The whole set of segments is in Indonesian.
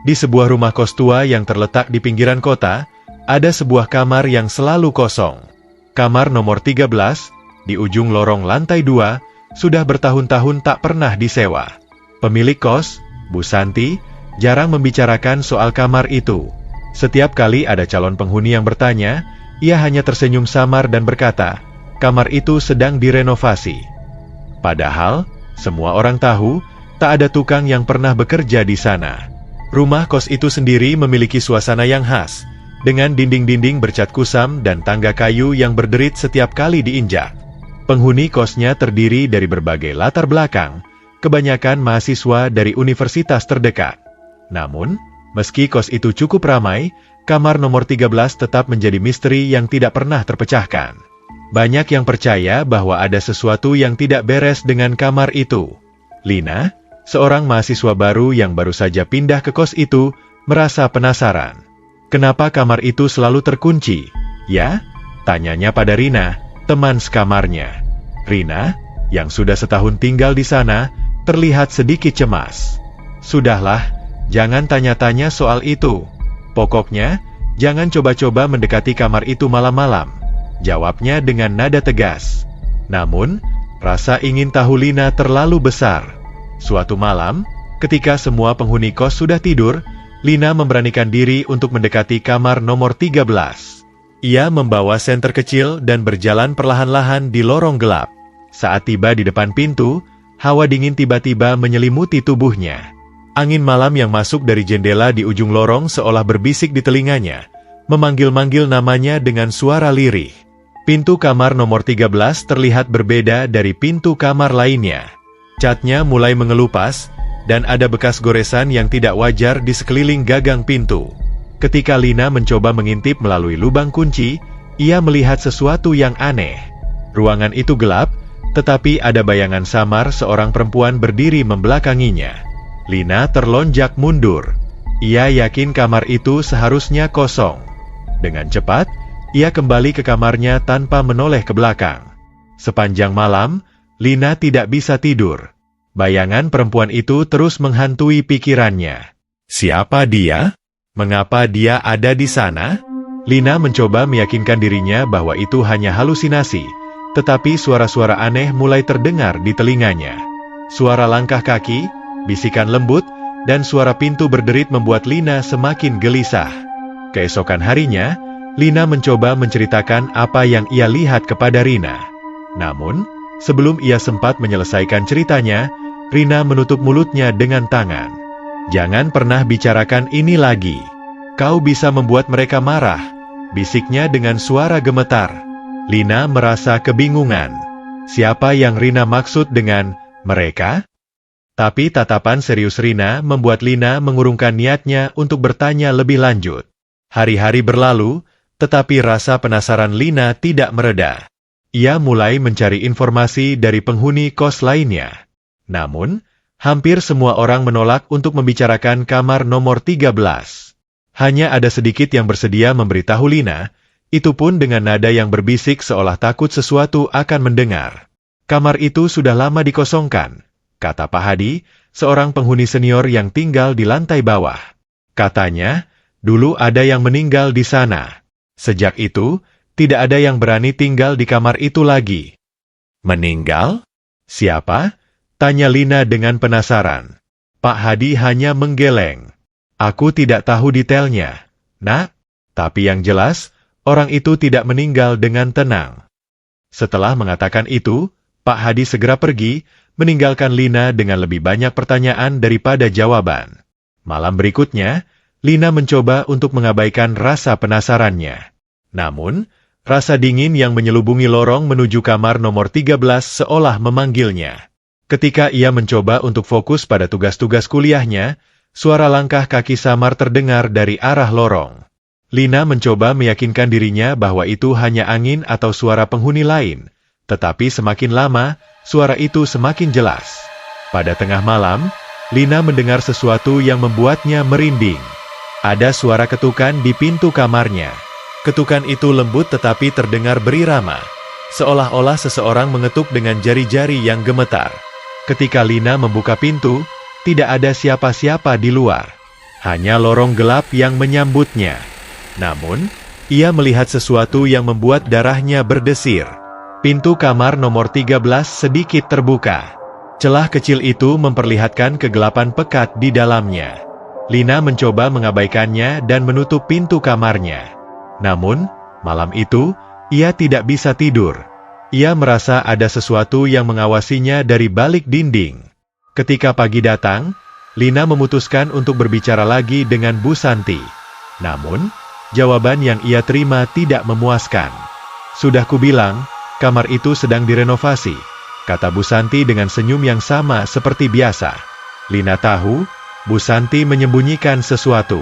Di sebuah rumah kos tua yang terletak di pinggiran kota, ada sebuah kamar yang selalu kosong. Kamar nomor 13, di ujung lorong lantai 2, sudah bertahun-tahun tak pernah disewa. Pemilik kos, Bu Santi, jarang membicarakan soal kamar itu. Setiap kali ada calon penghuni yang bertanya, ia hanya tersenyum samar dan berkata, kamar itu sedang direnovasi. Padahal, semua orang tahu, tak ada tukang yang pernah bekerja di sana. Rumah kos itu sendiri memiliki suasana yang khas, dengan dinding-dinding bercat kusam dan tangga kayu yang berderit setiap kali diinjak. Penghuni kosnya terdiri dari berbagai latar belakang, kebanyakan mahasiswa dari universitas terdekat. Namun, meski kos itu cukup ramai, kamar nomor 13 tetap menjadi misteri yang tidak pernah terpecahkan. Banyak yang percaya bahwa ada sesuatu yang tidak beres dengan kamar itu. Lina, seorang mahasiswa baru yang baru saja pindah ke kos itu, merasa penasaran. Kenapa kamar itu selalu terkunci? Ya? Tanyanya pada Rina, teman sekamarnya. Rina, yang sudah setahun tinggal di sana, terlihat sedikit cemas. Sudahlah, jangan tanya-tanya soal itu. Pokoknya, jangan coba-coba mendekati kamar itu malam-malam. Jawabnya dengan nada tegas. Namun, rasa ingin tahu Lina terlalu besar. Suatu malam, ketika semua penghuni kos sudah tidur, Lina memberanikan diri untuk mendekati kamar nomor 13. Ia membawa senter kecil dan berjalan perlahan-lahan di lorong gelap. Saat tiba di depan pintu, hawa dingin tiba-tiba menyelimuti tubuhnya. Angin malam yang masuk dari jendela di ujung lorong seolah berbisik di telinganya, memanggil-manggil namanya dengan suara lirih. Pintu kamar nomor 13 terlihat berbeda dari pintu kamar lainnya. Catnya mulai mengelupas, dan ada bekas goresan yang tidak wajar di sekeliling gagang pintu. Ketika Lina mencoba mengintip melalui lubang kunci, ia melihat sesuatu yang aneh. Ruangan itu gelap, tetapi ada bayangan samar seorang perempuan berdiri membelakanginya. Lina terlonjak mundur. Ia yakin kamar itu seharusnya kosong. Dengan cepat, ia kembali ke kamarnya tanpa menoleh ke belakang. Sepanjang malam, Lina tidak bisa tidur. Bayangan perempuan itu terus menghantui pikirannya. Siapa dia? Mengapa dia ada di sana? Lina mencoba meyakinkan dirinya bahwa itu hanya halusinasi, tetapi suara-suara aneh mulai terdengar di telinganya. Suara langkah kaki, bisikan lembut, dan suara pintu berderit membuat Lina semakin gelisah. Keesokan harinya, Lina mencoba menceritakan apa yang ia lihat kepada Rina. Namun, sebelum ia sempat menyelesaikan ceritanya, Rina menutup mulutnya dengan tangan. Jangan pernah bicarakan ini lagi. Kau bisa membuat mereka marah, bisiknya dengan suara gemetar. Lina merasa kebingungan. Siapa yang Rina maksud dengan mereka? Tapi tatapan serius Rina membuat Lina mengurungkan niatnya untuk bertanya lebih lanjut. Hari-hari berlalu, tetapi rasa penasaran Lina tidak mereda. Ia mulai mencari informasi dari penghuni kos lainnya. Namun, hampir semua orang menolak untuk membicarakan kamar nomor 13. Hanya ada sedikit yang bersedia memberitahu Lina, itu pun dengan nada yang berbisik seolah takut sesuatu akan mendengar. Kamar itu sudah lama dikosongkan, kata Pak Hadi, seorang penghuni senior yang tinggal di lantai bawah. Katanya, dulu ada yang meninggal di sana. Sejak itu, tidak ada yang berani tinggal di kamar itu lagi. Meninggal? Siapa? Tanya Lina dengan penasaran. Pak Hadi hanya menggeleng. Aku tidak tahu detailnya, Nak. Tapi yang jelas, orang itu tidak meninggal dengan tenang. Setelah mengatakan itu, Pak Hadi segera pergi, meninggalkan Lina dengan lebih banyak pertanyaan daripada jawaban. Malam berikutnya, Lina mencoba untuk mengabaikan rasa penasarannya. Namun, rasa dingin yang menyelubungi lorong menuju kamar nomor 13 seolah memanggilnya. Ketika ia mencoba untuk fokus pada tugas-tugas kuliahnya, suara langkah kaki samar terdengar dari arah lorong. Lina mencoba meyakinkan dirinya bahwa itu hanya angin atau suara penghuni lain, tetapi semakin lama, suara itu semakin jelas. Pada tengah malam, Lina mendengar sesuatu yang membuatnya merinding. Ada suara ketukan di pintu kamarnya. Ketukan itu lembut tetapi terdengar berirama, seolah-olah seseorang mengetuk dengan jari-jari yang gemetar. Ketika Lina membuka pintu, tidak ada siapa-siapa di luar. Hanya lorong gelap yang menyambutnya. Namun, ia melihat sesuatu yang membuat darahnya berdesir. Pintu kamar nomor 13 sedikit terbuka. Celah kecil itu memperlihatkan kegelapan pekat di dalamnya. Lina mencoba mengabaikannya dan menutup pintu kamarnya. Namun, malam itu, ia tidak bisa tidur. Ia merasa ada sesuatu yang mengawasinya dari balik dinding. Ketika pagi datang, Lina memutuskan untuk berbicara lagi dengan Bu Santi. Namun, jawaban yang ia terima tidak memuaskan. "Sudah kubilang, kamar itu sedang direnovasi," kata Bu Santi dengan senyum yang sama seperti biasa. Lina tahu, Bu Santi menyembunyikan sesuatu.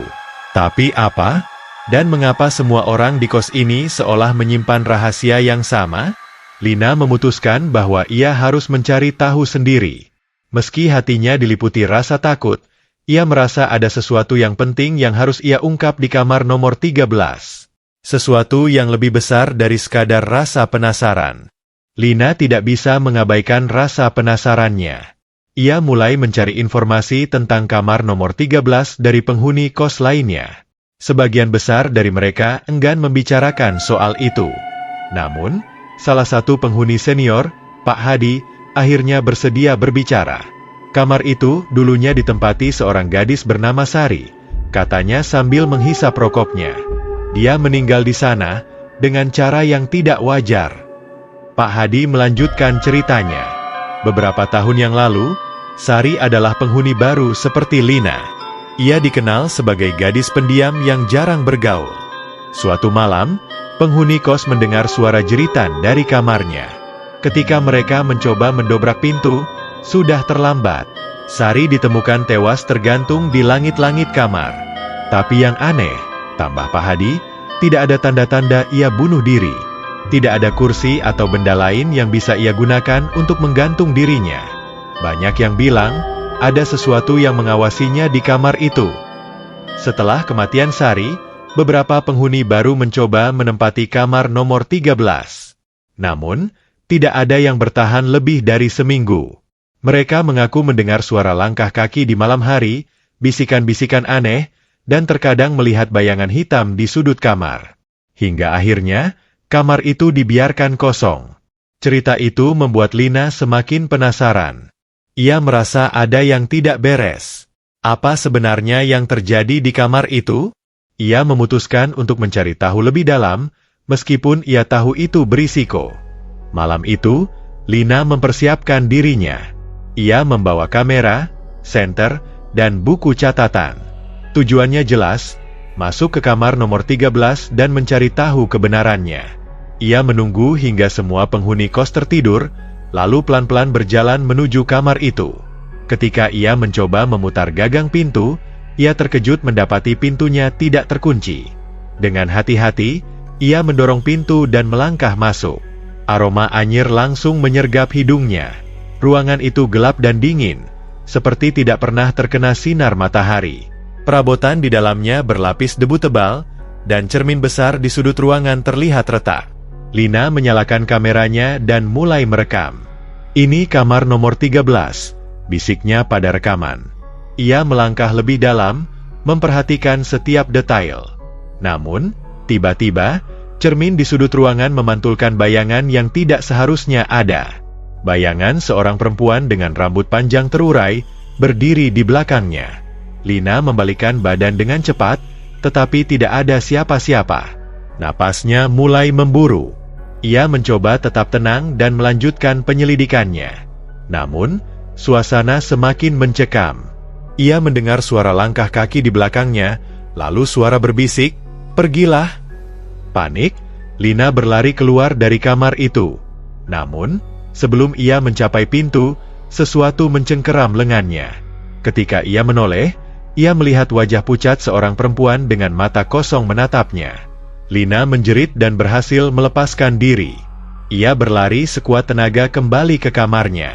Tapi apa? Dan mengapa semua orang di kos ini seolah menyimpan rahasia yang sama? Lina memutuskan bahwa ia harus mencari tahu sendiri. Meski hatinya diliputi rasa takut, ia merasa ada sesuatu yang penting yang harus ia ungkap di kamar nomor 13. Sesuatu yang lebih besar dari sekadar rasa penasaran. Lina tidak bisa mengabaikan rasa penasarannya. Ia mulai mencari informasi tentang kamar nomor 13 dari penghuni kos lainnya. Sebagian besar dari mereka enggan membicarakan soal itu. Namun, salah satu penghuni senior, Pak Hadi, akhirnya bersedia berbicara. Kamar itu dulunya ditempati seorang gadis bernama Sari, katanya sambil menghisap rokoknya. Dia meninggal di sana dengan cara yang tidak wajar. Pak Hadi melanjutkan ceritanya. Beberapa tahun yang lalu, Sari adalah penghuni baru seperti Lina. Ia dikenal sebagai gadis pendiam yang jarang bergaul. Suatu malam, penghuni kos mendengar suara jeritan dari kamarnya. Ketika mereka mencoba mendobrak pintu, sudah terlambat. Sari ditemukan tewas tergantung di langit-langit kamar. Tapi yang aneh, tambah Pak Hadi, tidak ada tanda-tanda ia bunuh diri. Tidak ada kursi atau benda lain yang bisa ia gunakan untuk menggantung dirinya. Banyak yang bilang, ada sesuatu yang mengawasinya di kamar itu. Setelah kematian Sari, beberapa penghuni baru mencoba menempati kamar nomor 13. Namun, tidak ada yang bertahan lebih dari seminggu. Mereka mengaku mendengar suara langkah kaki di malam hari, bisikan-bisikan aneh, dan terkadang melihat bayangan hitam di sudut kamar. Hingga akhirnya, kamar itu dibiarkan kosong. Cerita itu membuat Lina semakin penasaran. Ia merasa ada yang tidak beres. Apa sebenarnya yang terjadi di kamar itu? Ia memutuskan untuk mencari tahu lebih dalam, meskipun ia tahu itu berisiko. Malam itu, Lina mempersiapkan dirinya. Ia membawa kamera, senter, dan buku catatan. Tujuannya jelas, masuk ke kamar nomor 13 dan mencari tahu kebenarannya. Ia menunggu hingga semua penghuni kos tertidur, lalu pelan-pelan berjalan menuju kamar itu. Ketika ia mencoba memutar gagang pintu, ia terkejut mendapati pintunya tidak terkunci. Dengan hati-hati, ia mendorong pintu dan melangkah masuk. Aroma anyir langsung menyergap hidungnya. Ruangan itu gelap dan dingin, seperti tidak pernah terkena sinar matahari. Perabotan di dalamnya berlapis debu tebal, dan cermin besar di sudut ruangan terlihat retak. Lina menyalakan kameranya dan mulai merekam. "Ini kamar nomor 13, bisiknya pada rekaman. Ia melangkah lebih dalam, memperhatikan setiap detail. Namun, tiba-tiba, cermin di sudut ruangan memantulkan bayangan yang tidak seharusnya ada. Bayangan seorang perempuan dengan rambut panjang terurai, berdiri di belakangnya. Lina membalikkan badan dengan cepat, tetapi tidak ada siapa-siapa. Napasnya mulai memburu. Ia mencoba tetap tenang dan melanjutkan penyelidikannya. Namun, suasana semakin mencekam. Ia mendengar suara langkah kaki di belakangnya, lalu suara berbisik, "Pergilah." Panik, Lina berlari keluar dari kamar itu. Namun, sebelum ia mencapai pintu, sesuatu mencengkeram lengannya. Ketika ia menoleh, ia melihat wajah pucat seorang perempuan dengan mata kosong menatapnya. Lina menjerit dan berhasil melepaskan diri. Ia berlari sekuat tenaga kembali ke kamarnya.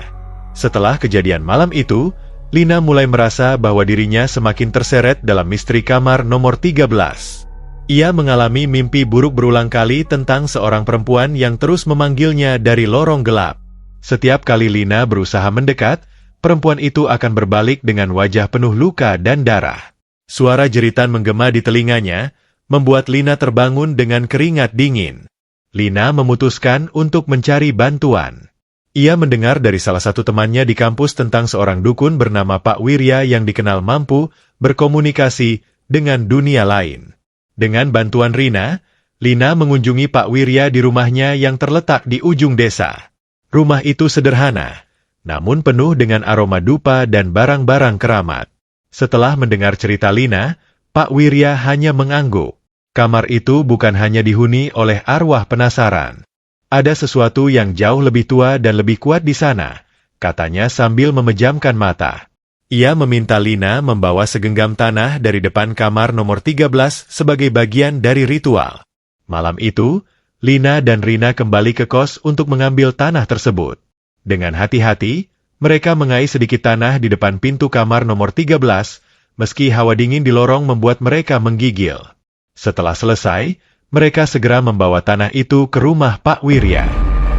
Setelah kejadian malam itu, Lina mulai merasa bahwa dirinya semakin terseret dalam misteri kamar nomor 13. Ia mengalami mimpi buruk berulang kali tentang seorang perempuan yang terus memanggilnya dari lorong gelap. Setiap kali Lina berusaha mendekat, perempuan itu akan berbalik dengan wajah penuh luka dan darah. Suara jeritan menggema di telinganya, membuat Lina terbangun dengan keringat dingin. Lina memutuskan untuk mencari bantuan. Ia mendengar dari salah satu temannya di kampus tentang seorang dukun bernama Pak Wirya yang dikenal mampu berkomunikasi dengan dunia lain. Dengan bantuan Rina, Lina mengunjungi Pak Wirya di rumahnya yang terletak di ujung desa. Rumah itu sederhana, namun penuh dengan aroma dupa dan barang-barang keramat. Setelah mendengar cerita Lina, Pak Wirya hanya mengangguk. Kamar itu bukan hanya dihuni oleh arwah penasaran. Ada sesuatu yang jauh lebih tua dan lebih kuat di sana, katanya sambil memejamkan mata. Ia meminta Lina membawa segenggam tanah dari depan kamar nomor 13 sebagai bagian dari ritual. Malam itu, Lina dan Rina kembali ke kos untuk mengambil tanah tersebut. Dengan hati-hati, mereka mengais sedikit tanah di depan pintu kamar nomor 13, meski hawa dingin di lorong membuat mereka menggigil. Setelah selesai, mereka segera membawa tanah itu ke rumah Pak Wirya.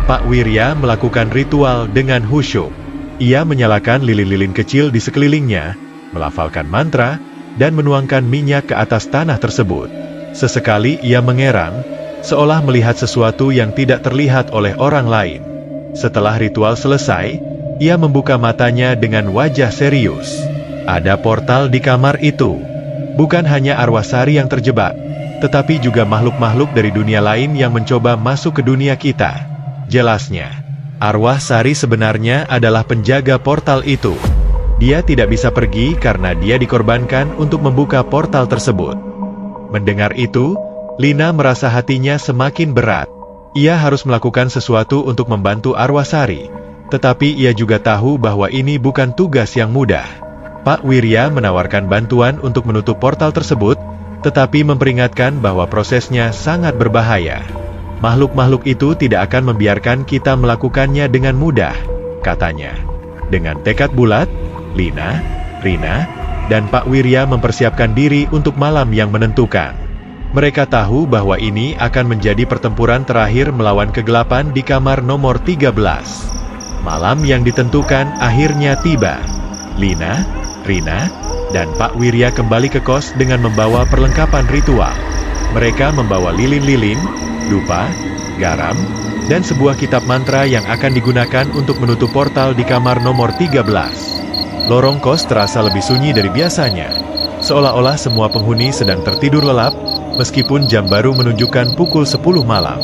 Pak Wirya melakukan ritual dengan khusyuk. Ia menyalakan lilin-lilin kecil di sekelilingnya, melafalkan mantra, dan menuangkan minyak ke atas tanah tersebut. Sesekali ia mengerang, seolah melihat sesuatu yang tidak terlihat oleh orang lain. Setelah ritual selesai, ia membuka matanya dengan wajah serius. Ada portal di kamar itu. Bukan hanya arwah Sari yang terjebak, tetapi juga makhluk-makhluk dari dunia lain yang mencoba masuk ke dunia kita. Jelasnya, arwah Sari sebenarnya adalah penjaga portal itu. Dia tidak bisa pergi karena dia dikorbankan untuk membuka portal tersebut. Mendengar itu, Lina merasa hatinya semakin berat. Ia harus melakukan sesuatu untuk membantu arwah Sari, tetapi ia juga tahu bahwa ini bukan tugas yang mudah. Pak Wirya menawarkan bantuan untuk menutup portal tersebut, tetapi memperingatkan bahwa prosesnya sangat berbahaya. Makhluk-makhluk itu tidak akan membiarkan kita melakukannya dengan mudah, katanya. Dengan tekad bulat, Lina, Rina, dan Pak Wirya mempersiapkan diri untuk malam yang menentukan. Mereka tahu bahwa ini akan menjadi pertempuran terakhir melawan kegelapan di kamar nomor 13. Malam yang ditentukan akhirnya tiba. Lina, Rina, dan Pak Wirya kembali ke kos dengan membawa perlengkapan ritual. Mereka membawa lilin-lilin, dupa, garam, dan sebuah kitab mantra yang akan digunakan untuk menutup portal di kamar nomor 13. Lorong kos terasa lebih sunyi dari biasanya, seolah-olah semua penghuni sedang tertidur lelap, meskipun jam baru menunjukkan pukul 10 malam.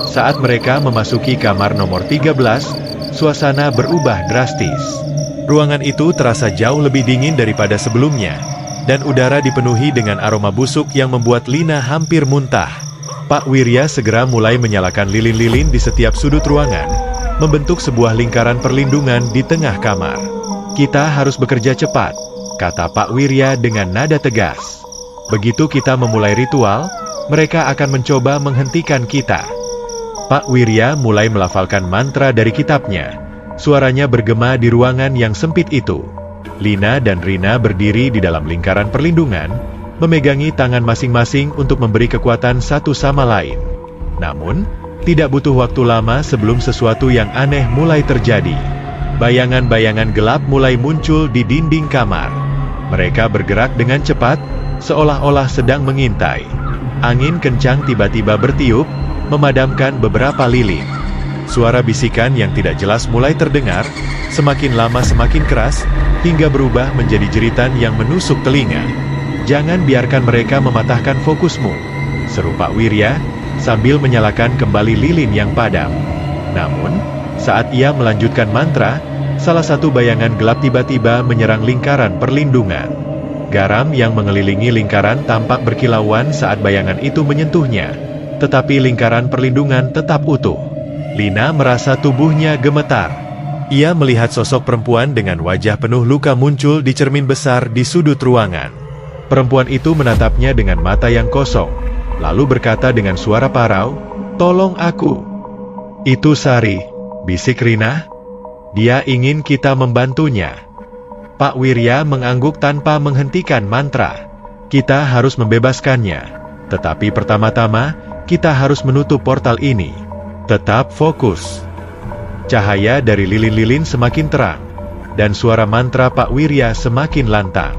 Saat mereka memasuki kamar nomor 13, suasana berubah drastis. Ruangan itu terasa jauh lebih dingin daripada sebelumnya, dan udara dipenuhi dengan aroma busuk yang membuat Lina hampir muntah. Pak Wirya segera mulai menyalakan lilin-lilin di setiap sudut ruangan, membentuk sebuah lingkaran perlindungan di tengah kamar. Kita harus bekerja cepat, kata Pak Wirya dengan nada tegas. Begitu kita memulai ritual, mereka akan mencoba menghentikan kita. Pak Wirya mulai melafalkan mantra dari kitabnya. Suaranya bergema di ruangan yang sempit itu. Lina dan Rina berdiri di dalam lingkaran perlindungan, memegangi tangan masing-masing untuk memberi kekuatan satu sama lain. Namun, tidak butuh waktu lama sebelum sesuatu yang aneh mulai terjadi. Bayangan-bayangan gelap mulai muncul di dinding kamar. Mereka bergerak dengan cepat, seolah-olah sedang mengintai. Angin kencang tiba-tiba bertiup, memadamkan beberapa lilin. Suara bisikan yang tidak jelas mulai terdengar, semakin lama semakin keras, hingga berubah menjadi jeritan yang menusuk telinga. Jangan biarkan mereka mematahkan fokusmu, seru Pak Wirya, sambil menyalakan kembali lilin yang padam. Namun, saat ia melanjutkan mantra, salah satu bayangan gelap tiba-tiba menyerang lingkaran perlindungan. Garam yang mengelilingi lingkaran tampak berkilauan saat bayangan itu menyentuhnya, tetapi lingkaran perlindungan tetap utuh. Lina merasa tubuhnya gemetar. Ia melihat sosok perempuan dengan wajah penuh luka muncul di cermin besar di sudut ruangan. Perempuan itu menatapnya dengan mata yang kosong, lalu berkata dengan suara parau, "Tolong aku." "Itu Sari," bisik Rina. "Dia ingin kita membantunya." Pak Wirya mengangguk tanpa menghentikan mantra. "Kita harus membebaskannya. Tetapi pertama-tama, kita harus menutup portal ini. Tetap fokus." Cahaya dari lilin-lilin semakin terang, dan suara mantra Pak Wirya semakin lantang.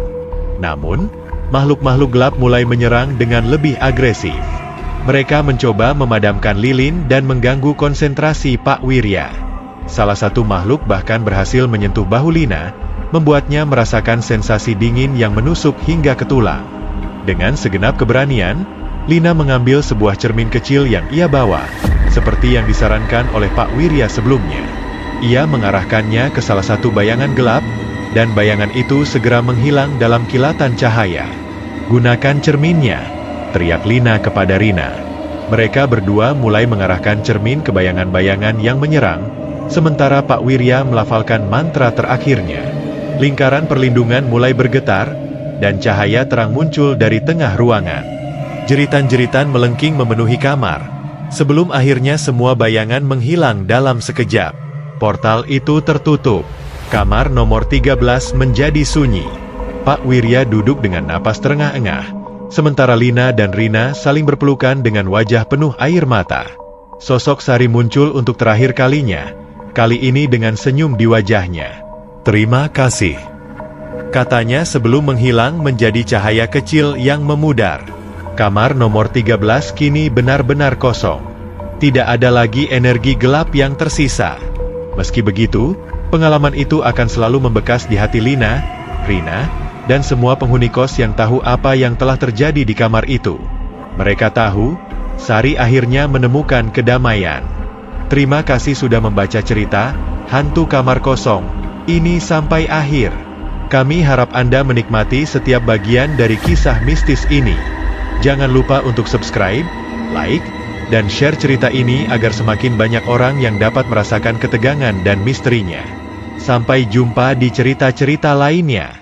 Namun, makhluk-makhluk gelap mulai menyerang dengan lebih agresif. Mereka mencoba memadamkan lilin dan mengganggu konsentrasi Pak Wirya. Salah satu makhluk bahkan berhasil menyentuh bahu Lina, membuatnya merasakan sensasi dingin yang menusuk hingga ke tulang. Dengan segenap keberanian, Lina mengambil sebuah cermin kecil yang ia bawa, seperti yang disarankan oleh Pak Wirya sebelumnya. Ia mengarahkannya ke salah satu bayangan gelap, dan bayangan itu segera menghilang dalam kilatan cahaya. "Gunakan cerminnya," teriak Lina kepada Rina. Mereka berdua mulai mengarahkan cermin ke bayangan-bayangan yang menyerang, sementara Pak Wirya melafalkan mantra terakhirnya. Lingkaran perlindungan mulai bergetar, dan cahaya terang muncul dari tengah ruangan. Jeritan-jeritan melengking memenuhi kamar, sebelum akhirnya semua bayangan menghilang dalam sekejap. Portal itu tertutup. Kamar nomor 13 menjadi sunyi. Pak Wirya duduk dengan napas terengah-engah, sementara Lina dan Rina saling berpelukan dengan wajah penuh air mata. Sosok Sari muncul untuk terakhir kalinya, kali ini dengan senyum di wajahnya. "Terima kasih," katanya sebelum menghilang menjadi cahaya kecil yang memudar. Kamar nomor 13 kini benar-benar kosong. Tidak ada lagi energi gelap yang tersisa. Meski begitu, pengalaman itu akan selalu membekas di hati Lina, Rina, dan semua penghuni kos yang tahu apa yang telah terjadi di kamar itu. Mereka tahu, Sari akhirnya menemukan kedamaian. Terima kasih sudah membaca cerita Hantu Kamar Kosong ini sampai akhir. Kami harap Anda menikmati setiap bagian dari kisah mistis ini. Jangan lupa untuk subscribe, like, dan share cerita ini agar semakin banyak orang yang dapat merasakan ketegangan dan misterinya. Sampai jumpa di cerita-cerita lainnya.